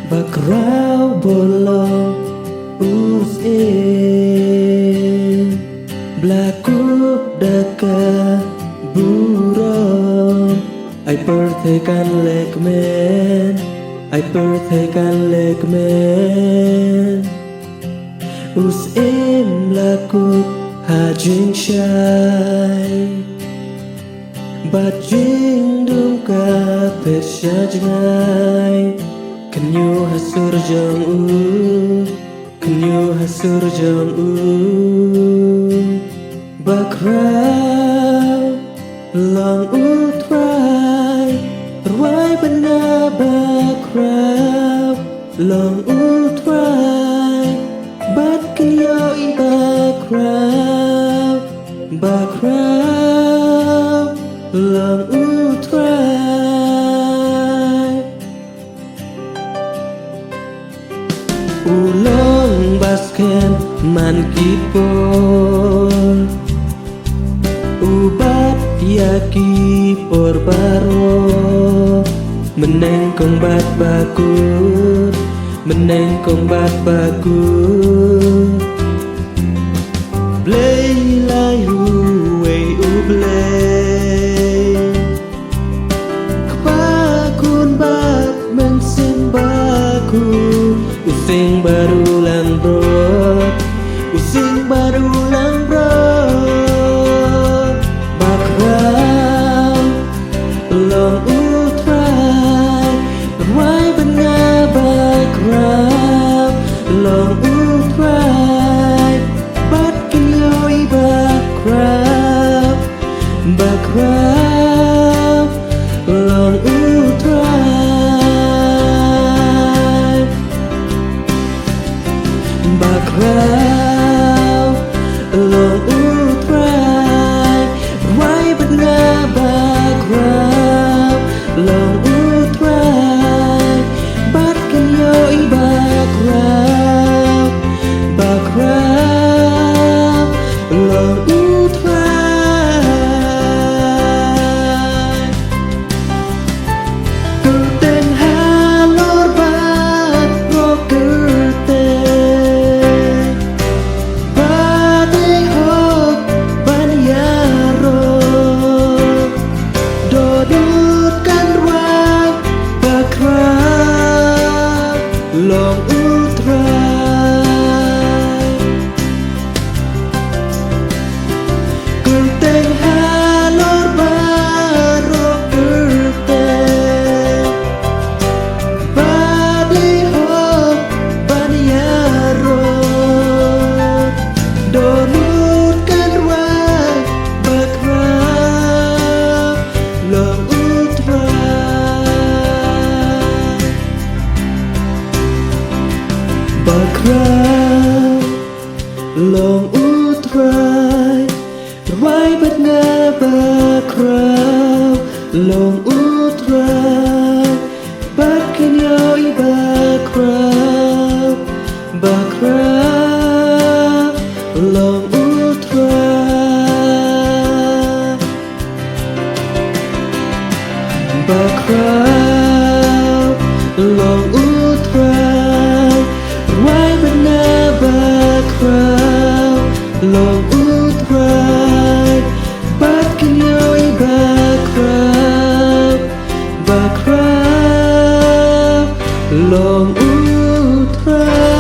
Bakrau bolong usin Blakup daka burong Ay pertekan lekmen Ay pertekan lekmen Usim lakup hajing syai Bajing dungka persya jengai Kenyu hasur jong Kenyu hasur jong Bakrau long utrai Ruai bena bakrau long utrai Bat kenyu i bakrau Bakrau long utrai Ulong basken man kipor Ubat yaki por baro Meneng kong bat bakur Meneng kong bat bakur Blay layu wey ublay Kepakun bat mensin baku Using baru lang bro Using baru lang bro Bakrau long utrai Ruai bena bakrau long utrai Bat kinyoi bakrau Bakrau long utrai Bakrau long utrai Ruai bena bakrau long utrai Bat kinyoi bakrau Bakrau long utrai Kerten halor bat ro kerten Bate hok banyaro Dodutkan ruang bakrau long utrai Kerteng halor baro kerteng Bade hok banyaro Donutkan ruang bakrau long utrai Bakrau long utrai Ruai bena bakrau long utrai Bat kenyoi bakrau Bakrau long utrai Bakrau long utrai Ruai bena bakrau long utrai Bat kenyoi bakrau Bakrau long utrai